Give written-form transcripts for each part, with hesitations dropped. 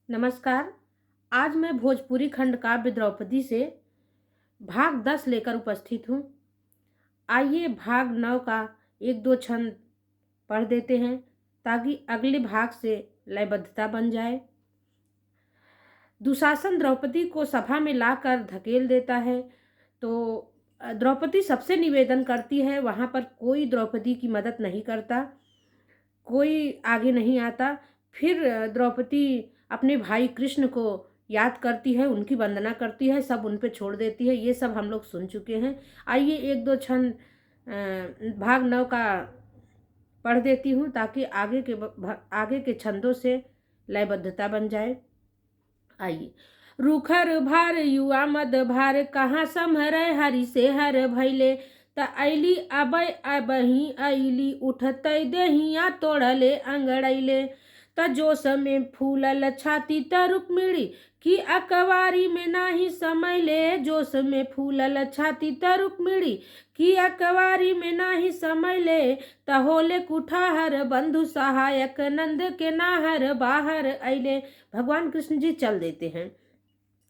नमस्कार। आज मैं भोजपुरी खंड काव्य द्रौपदी से भाग 10 लेकर उपस्थित हूँ। आइए भाग 9 का एक दो छंद पढ़ देते हैं ताकि अगले भाग से लयबद्धता बन जाए। दुशासन द्रौपदी को सभा में लाकर धकेल देता है तो द्रौपदी सबसे निवेदन करती है। वहाँ पर कोई द्रौपदी की मदद नहीं करता, कोई आगे नहीं आता। फिर द्रौपदी अपने भाई कृष्ण को याद करती है, उनकी वंदना करती है, सब उन पे छोड़ देती है। ये सब हम लोग सुन चुके हैं। आइए एक दो छंद भाग 9 का पढ़ देती हूँ ताकि आगे के छंदों से लयबद्धता बन जाए। आइए। रुखर भार युवा मद भार कहाँ समहरै हरि से हर भैले त ऐली अबै अबही ऐली उठतै देहिया तोड़ले अंगड़ैले त जोश में फूलल छाती त रुक्मिणी की अकवारी में नाही समैले। जोश में फूलल छाती त रुक्मिणी की अकवारी में नाही समैले त होले कुठाहर बंधु सहायक नंद के नाहर बाहर ऐले। भगवान कृष्ण जी चल देते हैं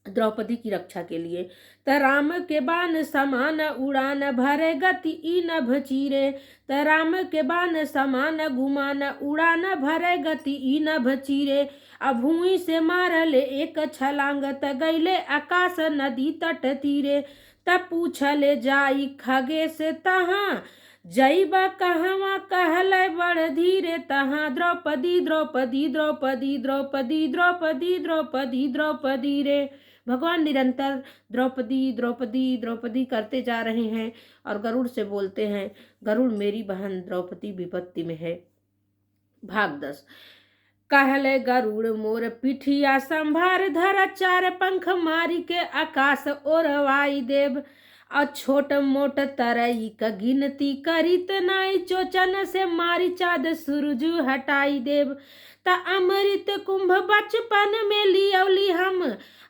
द्रौपदी की रक्षा के लिए। त राम के बाण समान उड़ान भरे गति ई नभ चीरे। त राम के बाण समान गुमान उड़ान भरे गति ई नभ चीरे। अब भूमि से मारले एक छलांग त गईले आकाश नदी तट तीरे। त पूछले जाई खगेश तहाँ जईबा कहवा कहले बड़ धीरे तहाँ द्रौपदी द्रौपदी द्रौपदी द्रौपदी द्रौपदी द्रौपदी द्रौपदी रे। भगवान निरंतर द्रौपदी द्रौपदी द्रौपदी करते जा रहे हैं और गरुड़ से बोलते हैं, गरुड़ मेरी बहन द्रौपदी विपत्ति में है। भाग 10। कहले गरुड़ मोर पिठिया संभार धर चार पंख मारी के आकाश ओरवाई देव। और छोट मोट तरई का गिनती करित नाई चोचन से मारी चाँद सूरज हटाई देव। त अमृत कुंभ बचपन में लियौली हम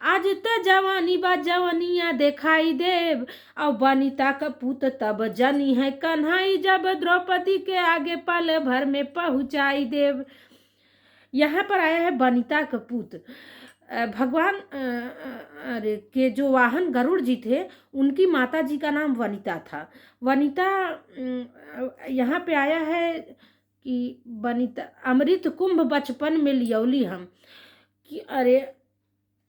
आज त जवानी बा जवनिया दिखाई देव। और वनिता का पूत तब जनी है कन्हई जब द्रौपदी के आगे पल भर में पहुँचाई देव। यहाँ पर आया है वनिता का पूत। भगवान के जो वाहन गरुड़ जी थे उनकी माता जी का नाम वनिता था। वनिता यहाँ पे आया है कि वनिता अमृत कुंभ बचपन में लियौली हम कि अरे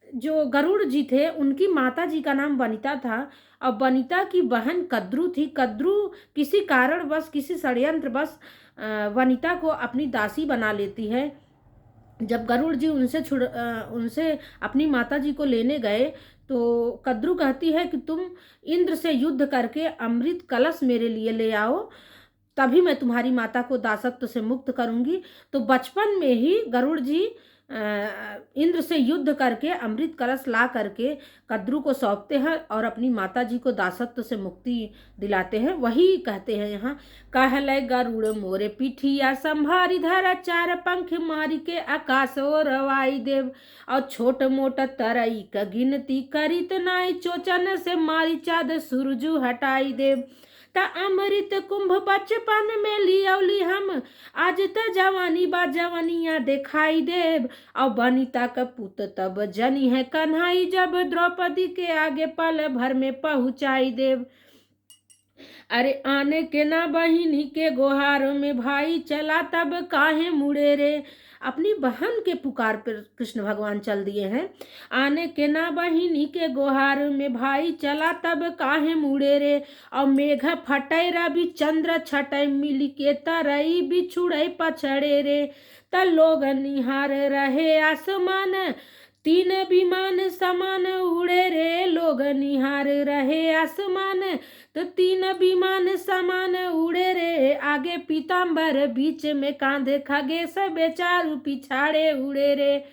जो गरुड़ जी थे उनकी माता जी का नाम वनिता था और वनिता की बहन कद्रू थी। कद्रू किसी कारणवश किसी षड्यंत्रवश वनिता को अपनी दासी बना लेती है। जब गरुड़ जी उनसे अपनी माता जी को लेने गए तो कद्रू कहती है कि तुम इंद्र से युद्ध करके अमृत कलश मेरे लिए ले आओ, तभी मैं तुम्हारी माता को दासत्व से मुक्त करूंगी। तो बचपन में ही गरुड़ जी इंद्र से युद्ध करके अमृत कलश ला करके कद्रू को सौंपते हैं और अपनी माता जी को दासत्व से मुक्ति दिलाते हैं। वही कहते हैं यहाँ, कहले गरुड़ मोरे पिठिया संभारी धरा चार पंख मारी के आकाश ओरवाई देव। और छोट मोट तरई का गिनती करित नाई चोचन से मारी चाँद सूरज हटाई देव। त अमृत कुंभ बचपन में लियौली हम आज त जवानी बा जवनिया दिखाई देव। और वनिता का पुत तब जनी है कन्हई जब द्रौपदी के आगे पल भर में पहुँचाई देव। अरे आने के ना बहिनी के गोहार में भाई चला तब काहे मुड़े रे। अपनी बहन के पुकार पर कृष्ण भगवान चल दिए हैं। आने के ना बहिनी के गोहार में भाई चला तब काहे मुड़े रे। और मेघ फटै रवि चंद्र छटै मिली के तरई बिछुड़ै पछड़े रे। त लोग निहार रहे आसमान तीन विमान समान उड़े रे। लोग निहार रहे आसमान तो तीन विमान समान उड़े रे। आगे पीताम्बर बीच में कांधे खगेश बेचारू पिछाड़े उड़े रे।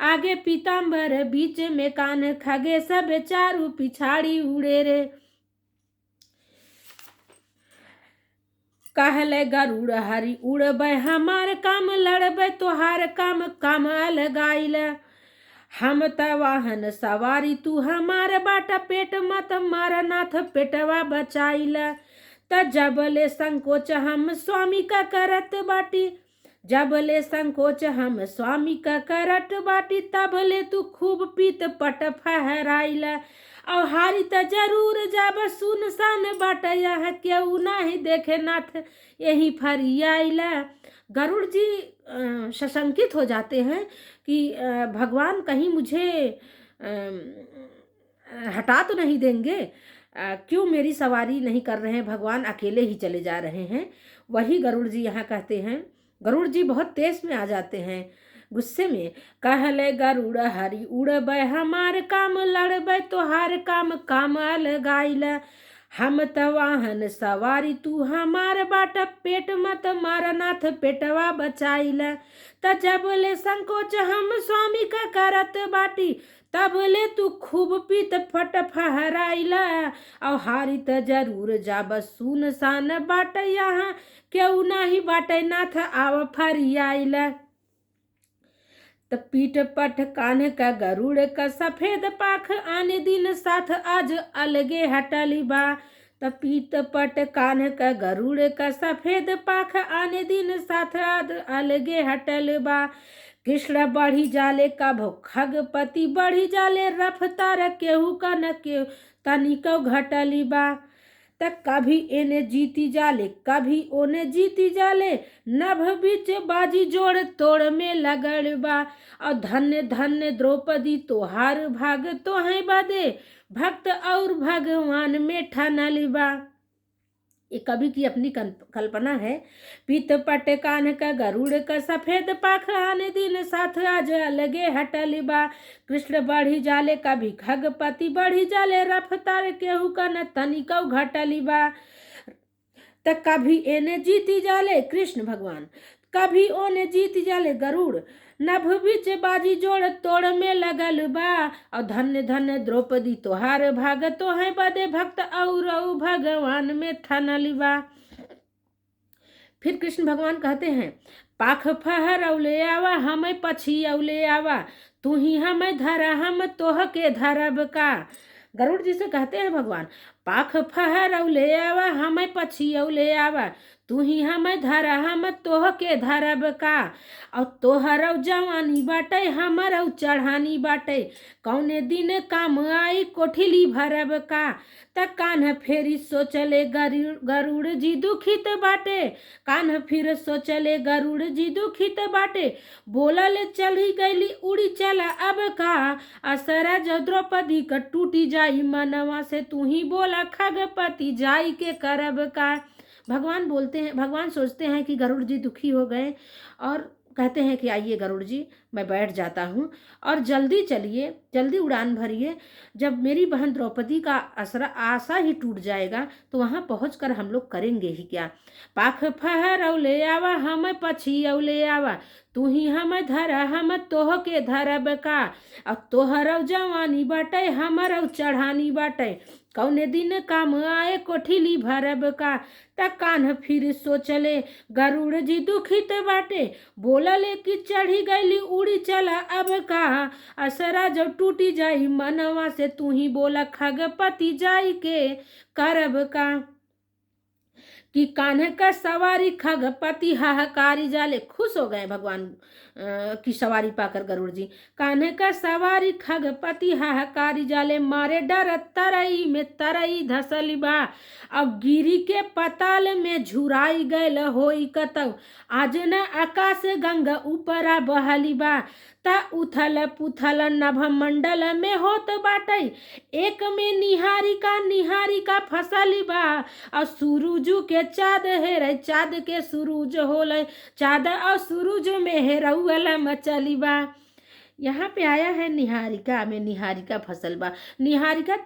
आगे पीताम्बर बीच में कान खगेश बेचारू पिछाड़ी उड़े रे। कहले गरुड़ हरि उड़बै हमार काम लड़बै तोहार काम काम अलगाइल। हम त वाहन सवारी तू हमार बाटा पेट मत मार नाथ पेटवा बचाइल। त जबले संकोच हम स्वामी का करत बाटी जबले संकोच हम स्वामी का करट बाटी, तबले तू खूब पीत पट फहराइला। और हारी त जरूर जाब सुनसान बाट, यह केहू नहीं देखे नाथ यही फरियाइला। गरुड़ जी सशंकित हो जाते हैं कि भगवान कहीं मुझे हटा तो नहीं देंगे, क्यों मेरी सवारी नहीं कर रहे हैं भगवान, अकेले ही चले जा रहे हैं। वही गरुड़ जी यहाँ कहते हैं, गरुड़ जी बहुत तेज में आ जाते हैं, गुस्से में। कहले गरुड़ हरि उड़बै हमार काम, लड़बै तोहार काम काम अलगाइला। हम त वाहन सवारी तू हमार बाट, पेट मत मार नाथ पेटवा बचाइला। त जबले संकोच हम स्वामी का करत बाटी, तबले तू खूब पीत फट फहराइला। और हारी त जरूर जाब सुनसान बाट, यहाँ केहू नाही बाटे नाथ आव फरियाइला। त पीठ पट कान्ह का गरुड़ का सफेद पाख, आने दिन साथ आज अलगे हटली बा। त पीठ पट कान्ह का गरुड़ का सफेद पाख, आने दिन साथ आज अलगे हटल बा। कृष्ण बढ़ी जाले कभो खगपति बढ़ी जाले, रफ्तार केहू का न केहू तनिको घटली बा। त कभी एने जीती जाले कभी ओने जीती जाले, नभ बीच बाजी जोड़ तोड़ में लगल बा। और धन्य धन्य द्रौपदी तोहार भाग, तोहें बदे भक्त और भगवान में ठनल बा। ये कवि की अपनी कल्पना है। पीत पट कान्ह का गरुड़ का सफेद पाख, आने दिन साथ आज अलगे हटल बा। कृष्ण बढ़ी जाले कभी खगपति बढ़ी जाले, रफ्तार केहू का न तनिको घटली बा। त कभी एने जीती जाले कृष्ण भगवान, कभी ओने जीती जाले गरुड़, नभ बीच बाजी जोड़ तोड़ में लगल बा। और धन्य धन्य द्रौपदी तोहार भाग, तोहें बदे भक्त और भगवान में ठनल बा। फिर कृष्ण भगवान कहते हैं, पाख फहरौले आवा हमें पछियौले आवा, तू ही हमें धरा हम तोह के धरब का। गरुड़ जी से कहते हैं भगवान, पाख फहरौले आवा हमें पछियौले आवा, तू ही हमें धरा हम तोह के धरब का। और तोहरौ जवानी बाटे हमरौ चढ़ानी बाटे, कौने दिन काम आई कोठिली भरब का। त कान्ह फेरी सोचले गरुड़ जी दुखित बाटे, कान्ह फिर सोचले गरुड़ जी दुखित बाटे, बोलले चली गईली उड़ी चला अब का। असरा जो द्रौपदी का टूटी जाई मनवा से, तू ही बोला खगपति जाई के करब का। भगवान बोलते हैं, भगवान सोचते हैं कि गरुड़ जी दुखी हो गए और कहते हैं कि आइए गरुड़ जी मैं बैठ जाता हूँ और जल्दी चलिए, जल्दी उड़ान भरिए। जब मेरी बहन द्रौपदी का आशा ही टूट जाएगा तो वहाँ पहुँचकर हम लोग करेंगे ही क्या। पाख फहरौले आवा हम पछियौले आवा, तू ही हम धरा हम तोह के धरब का। और तोहरौ जवानी बाटे हमरौ चढ़ानी बाटे, कौने दिन काम आए कोठिली भरब का। त कान्ह फिर सोचले गरुड़ जी दुखित बाटे, बोलले कि चढ़ी गईली उड़ी चला अब का। असरा जो टूटी जाई मनवा से, तू ही बोला खगपति जाई के करब का। कि कान्ह का सवारी खगपति हाहाकारी जाले, खुश हो गए भगवान की सवारी पाकर गरुड़ जी। कान्ह का सवारी खगपति हाहाकारी जाले, मारे डर तरई में तरई धसली बा। अब गिरी के पताल में झुराई गयल होई कतौ, आज न आकाश गंगा ऊपरा बहली बा। ता उथल पुथल नभ मंडल में होत बाटे, एक में निहारिका फसली बा। और सूरजू के चाँद हेरे चाँद के सूरज होले, चाँद और सूरज में हेरौला मचली बा। यहाँ पे आया है निहारिका में निहारिका फसल बा। निहारिका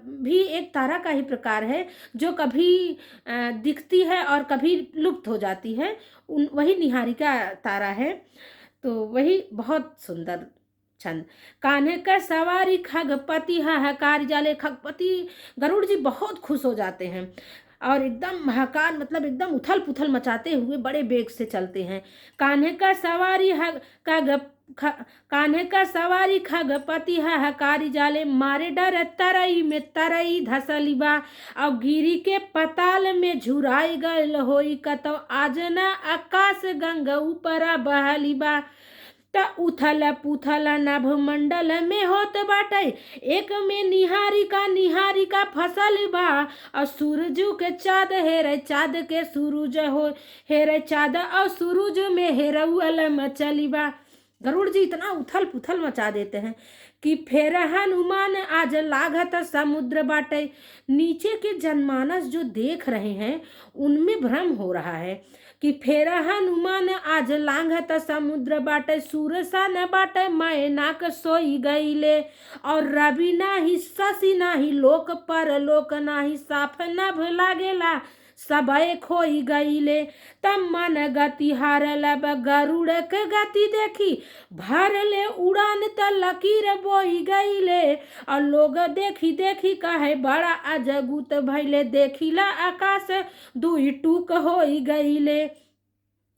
भी एक तारा का ही प्रकार है जो कभी दिखती है और कभी लुप्त हो जाती है, वही निहारिका तारा है। तो वही बहुत सुंदर छंद। कान्हे का सवारी खगपति हाहाकार जाले, खगपति गरुड़ जी बहुत खुश हो जाते हैं। और एकदम हाहाकार मतलब एकदम उथल पुथल मचाते हुए बड़े बेग से चलते हैं। कान्हे का सवारी है का गप कान्हे का सवारी खगपति हाहाकारी जाले, मारे डर तरई में तरई धसली बा, और गिरी के पताल में झुराई गल होई कतो, आज न आकाश गंगा ऊपरा बहली बा। त उथल पुथल नभ मंडल में होत बाटे, एक में निहारी का फसल बा, और सूरज के चाँद हेरे चाँद के सूरज हो, हेरे चाँद और सूरज में हेरउल मचली बा। गरुड़ जी इतना उथल पुथल मचा देते हैं कि फेर हनुमान आज लागत समुद्र बाटे। नीचे के जनमानस जो देख रहे हैं उनमें भ्रम हो रहा है कि फेर हनुमान आज लांघत समुद्र बाटे, सूरसा न बाटे मैं नाक सोई गईले, और रवि नाही शशि नाही लोक पर लोक नाही, साफ नभ लागेला सबे खोई गईले। तब मन गति हारल गरुड़ के गति देखी, भरले उड़ान त लकीर बोई गईले, और लोग देखी देखी कहे बड़ा अजगुत भैले, देखिला आकाश दुई टूक होई गईले।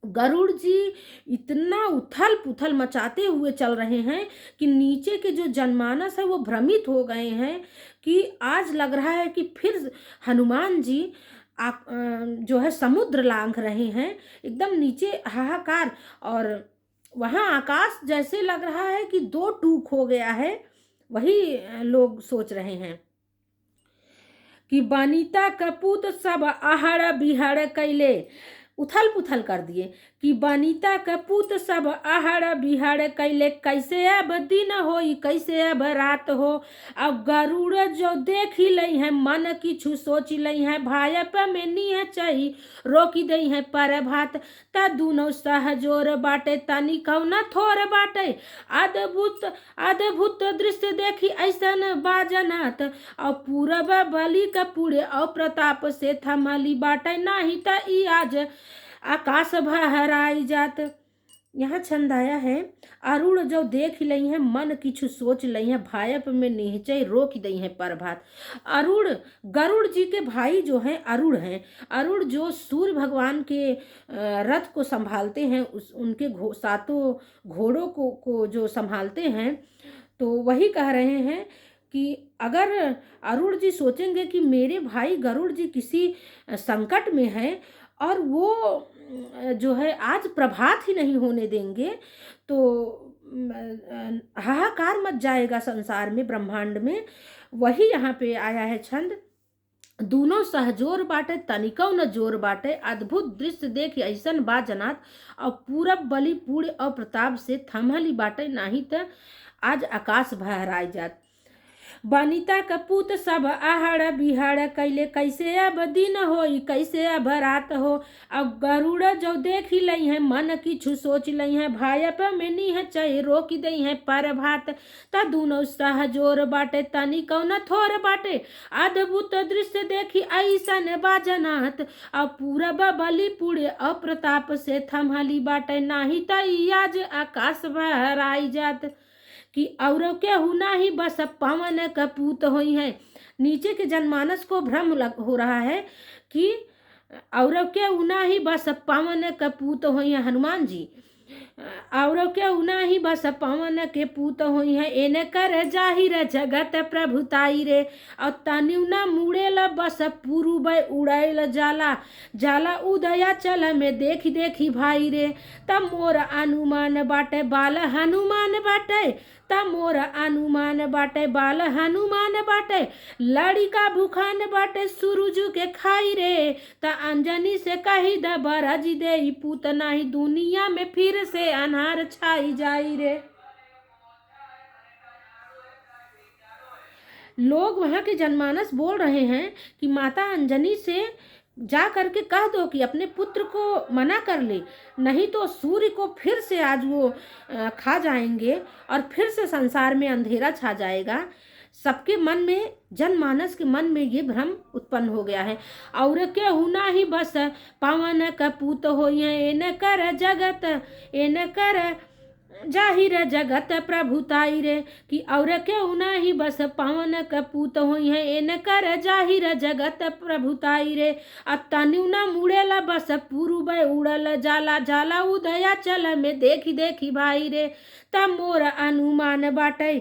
गरुड़ जी इतना उथल पुथल मचाते हुए चल रहे हैं कि नीचे के जो जनमानस है वो भ्रमित हो गए हैं कि आज लग रहा है कि फिर हनुमान जी जो है समुद्र लांघ रहे हैं। एकदम नीचे हाहाकार, और वहाँ आकाश जैसे लग रहा है कि दो टूक हो गया है। वही लोग सोच रहे हैं कि बनीता कपूत सब आहड़ बिहड़ कैले, उथल पुथल कर दिए कि बनीता कपूत सब आहड़ बिहड़ कैले, कैसे अब दिन होई कैसे अब रात हो, अब गरुड़ जो देख लई है मन किछु सोच लई है, भायप में नीह चही रोकी दई है पर भात। त दुनो सहजोर बाटे तनी कौना थोर बाटे, अद्भुत अद्भुत दृश्य देखी ऐसन बाजनात, और पूरब बलि का पुड़े और प्रताप से थमली बाटे, नाही त ई आज आकाश बहराई जात। यहाँ छंद आया है, अरुण जो देख लई है मन किछु सोच लई है, भायप में निहचय रोक दई है परभात। अरुण गरुड़ जी के भाई जो हैं अरुण हैं। अरुण जो सूर्य भगवान के रथ को संभालते हैं, उनके सातों घोड़ों को जो संभालते हैं, तो वही कह रहे हैं कि अगर अरुण जी सोचेंगे कि मेरे भाई गरुड़ जी किसी संकट में हैं और वो जो है आज प्रभात ही नहीं होने देंगे, तो हाहाकार मच जाएगा संसार में, ब्रह्मांड में। वही यहाँ पे आया है छंद, दोनों सहजोर बाटे तनिकौ न जोर बाटे, अद्भुत दृश्य देख ऐसन बा जनात, और पूरब बलि पूर्ण और प्रताप से थमहली बाटे, नाही त आज आकाश बहराई जात। बनीता कपूत सब आहड़ बिहाड़ कैले, कैसे अब दिन होई कैसे अब रात हो, अब गरुड़ जो देख लई है मन किछु सोच लई है, भायप में नीह चय रोकी दई है पर भात। त दुनो सहजोर बाटे तनी कौन थोर बाटे, अद्भुत दृश्य देखी ऐसन बाजनात, अब पूरब बलि पुड़े अप्रताप से थमहली बाटे, नाही त आज आकाश बहराई जात। कि और क्या हुना ही बस पवन कपूत हुई है। नीचे के जनमानस को भ्रम हो रहा है कि और क्या उना ही बस पवन कपूत हुई है हनुमान जी, और क्या उना ही बस पवन के पूत हुई है, एन कर जाहिर जगत प्रभुताई रे, और तनिउना मुड़ेल बस पूर्व उड़ैल जाला, जाला उदया चल में देखी देखी भाई रे, तब मोर अनुमान बाटे बाल हनुमान बाटे, तब मोर अनुमान बाटे बाल हनुमान बाटे, लड़िका भूखान बाटे सूरज के खाई रे, त अंजनी से कही द बरज दे पूत नाही, दुनिया में फिर से अनहार छाई जाई रे। लोग वहां के जनमानस बोल रहे हैं कि माता अंजनी से जा करके कह दो कि अपने पुत्र को मना कर ले, नहीं तो सूर्य को फिर से आज वो खा जाएंगे और फिर से संसार में अंधेरा छा जाएगा। सबके मन में, जनमानस के मन में ये भ्रम उत्पन्न हो गया है। और क्या हुना ही बस पवन कपूत होई है, एन कर जगत एन कर जाहिर जगत प्रभुताई रे कि और क्यों नाही बस पावन कपूत होई है एन कर जाहिर जगत प्रभुताई रे अतनु न मुड़ेला बस पूर्व उड़ल जाला जाला उदया चल में देखी देखी भाई रे त मोर अनुमान बाटे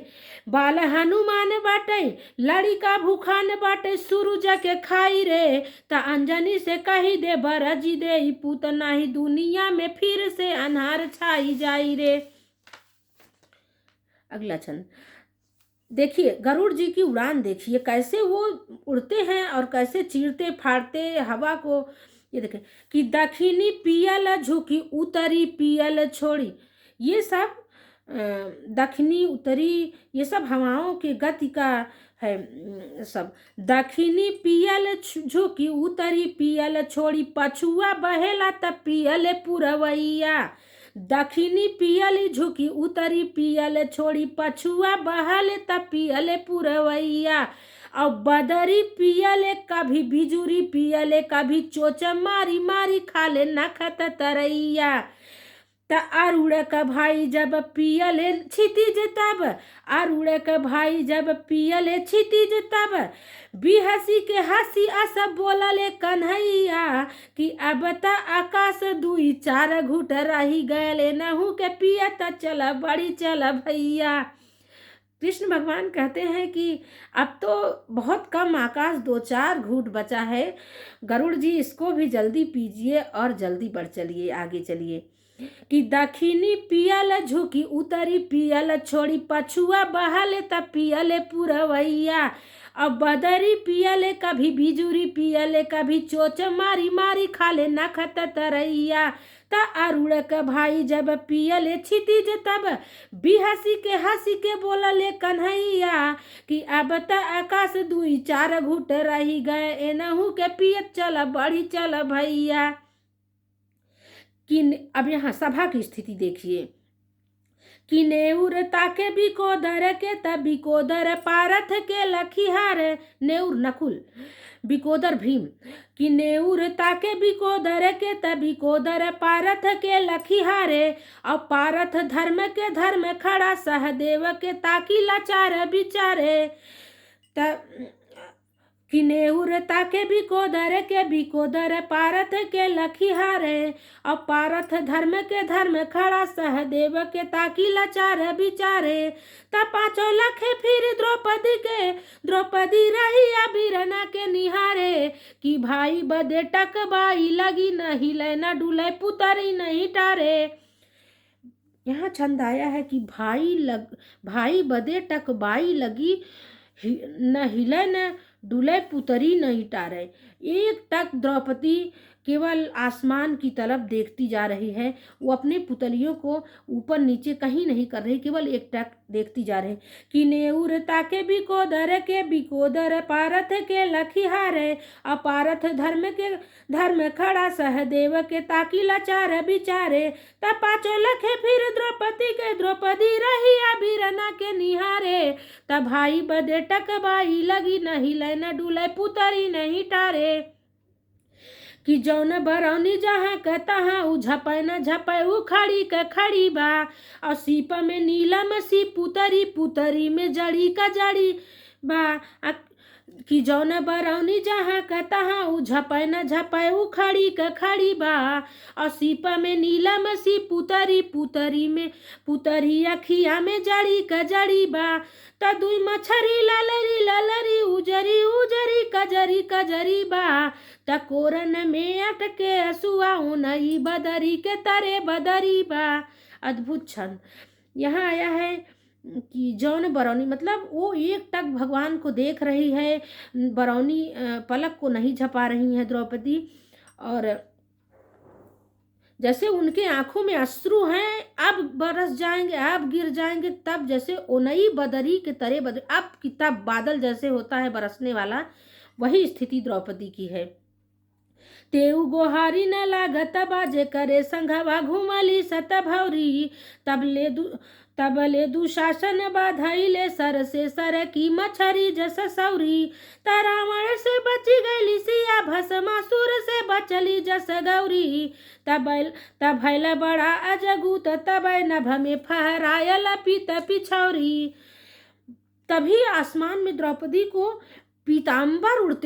बाल हनुमान बाटे लड़िका भूखान बाटे सूरज के खाई रे त अंजनी से कही दे बरजी दे पूत नाही दुनिया में फिर से अन्हार छाई जाई रे। अगला छंद देखिए, गरुड़ जी की उड़ान देखिए कैसे वो उड़ते हैं और कैसे चीरते फाड़ते हवा को। ये देखें कि दक्षिणी पियल झुकी उत्तरी पियल छोड़ी, ये सब दक्षिणी उत्तरी ये सब हवाओं के गति का है। सब दक्षिणी पियल झुकी उत्तरी पियल छोड़ी पछुआ बहेला त पियल पुरवैया। दक्षिणी पियल झुकी उत्तरी पियल छोड़ी पछुआ बहल त पियल पुरवैया। और बदरी पियले कभी बिजुरी पियले कभी चोच मारी मारी खाले नखत तरैया। त अरुड़ का भाई जब पियले छितिज तब अरुड़ का भाई जब पियले छितिज तब बिहसी के हंसी अस बोलले कन्हैया कि अब त आकाश दुई चार घुट रही गए नहू के पियत चल बड़ी चल भैया। कृष्ण भगवान कहते हैं कि अब तो बहुत कम आकाश दो चार घूंट बचा है, गरुड़ जी इसको भी जल्दी पीजिए और जल्दी बढ़ चलिए, आगे चलिए। कि दक्षिणी पियल झुकी उत्तरी पियल छोड़ी पछुआ बहले त पियले पुरवैया। अब बदरी पियले कभी बिजुरी पियले कभी चोच मारी मारी खाले नखत तरैया। त अरुड़ के भाई जब पियले छितिज तब बिहसी के हंसी के बोलले कन्हैया कि अब त आकाश दुई चार घुट रही गए एनहू के पियत चल बढ़ी चल भैया। कि अब यहाँ सभा की स्थिति देखिए कि नेउर ताके बिकोदर के तब बिकोदर पारथ के लखीहार। नेउर नकुल बिकोदर भीम कि नेउर ताके बिकोदर के तब बिकोदर पारथ के लखीहारे। और पारथ धर्म के धर्म खड़ा सहदेव के ताकि लाचार बिचारे। कि नेउर ताके बिकोदर के बिकोदर पारथ के लखीहारे। और पारथ धर्म के धर्म खड़ा सहदेव के ताकि लाचार बिचारे। त 5 लाख फिर द्रौपदी के द्रौपदी रही बीरना के निहारे। कि भाई बदे टकबाई लगी न हिले न डुले पुतरी नहीं टारे। यहाँ छंद आया है कि भाई बदे टकबाई लगी न हिले न डुले पुतरी नहीं टारे। एक टक द्रौपदी केवल आसमान की तरफ देखती जा रही है, वो अपने पुतलियों को ऊपर नीचे कहीं नहीं कर रही, केवल एक टक देखती जा रही। कि नेउर ताके बिकोदर के बिकोदर पारथ के लखीहारे। अपारथ धर्म के धर्म खड़ा सहदेव के ताकि लाचार बिचारे। त 5 लाख फिर द्रौपदी के द्रौपदी रही बीरना के निहारे। त भाई बदे टकबाई लगी न हिले न डुले पुतरी नहीं टारे। कि जौन बरौनी जहाँ के तहाँ उ झपै न झपै उ खड़ी के खड़ी बा। और सीप में नीलम सी पुतरी पुतरी में जड़ी का जड़ी बा। कि जौन बरौनी जहाँ के तहाँ उ झपै न झपै उ खड़ी के खड़ी बा। और सीप में नीलम सी पुतरी पुतरी में पुतरी अखिया में जड़ी का जड़ी बा। त दुई मछरी ललरी ललरी उजरी उजरी कजरी कजरी बा। त कोरन में अटके असुआ नई बदरी के तरे बदरी बा। अद्भुत छंद यहाँ आया है कि जौन बरौनी मतलब वो एक टक भगवान को देख रही है, बरौनी पलक को नहीं झपा रही है द्रौपदी। और जैसे उनके आंखों में अश्रु हैं, अब बरस जाएंगे अब गिर जाएंगे, तब जैसे ओनई बदरी के तरे बदरी अब की तब बादल जैसे होता है बरसने वाला, वही स्थिति द्रौपदी की है। तेऊ गोहारी न लागत बाजे करे संघवा घुमली सत भौरी। तबले दुशासन बाधैले सर से सर की मछरी जस सौरी। रावण से बची गईली सिया भस्मासुर से बचली जस गौरी। तब भैल बड़ा अजगूत तब नभ में फहरायल पीत पिछौरी। तभी आसमान में द्रौपदी को पीताम्बर उड़ते